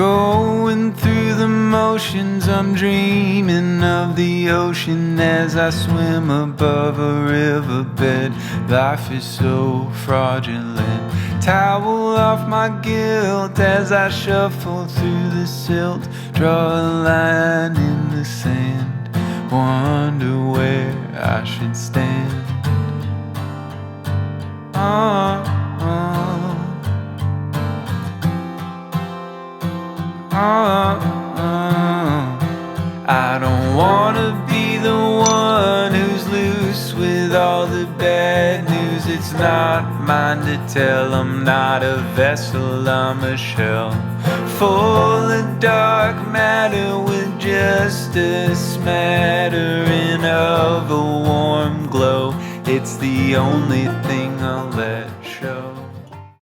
Going through the motions, I'm dreaming of the ocean as I swim above a riverbed. Life is so fraudulent. Towel off my guilt as I shuffle through the silt. Draw a line in the sand, wonder where I should stand. I don't wanna be the one who's loose with all the bad news. It's not mine to tell. I'm not a vessel, I'm a shell, full of dark matter with just a smattering of a warm glow. It's the only thing I'll let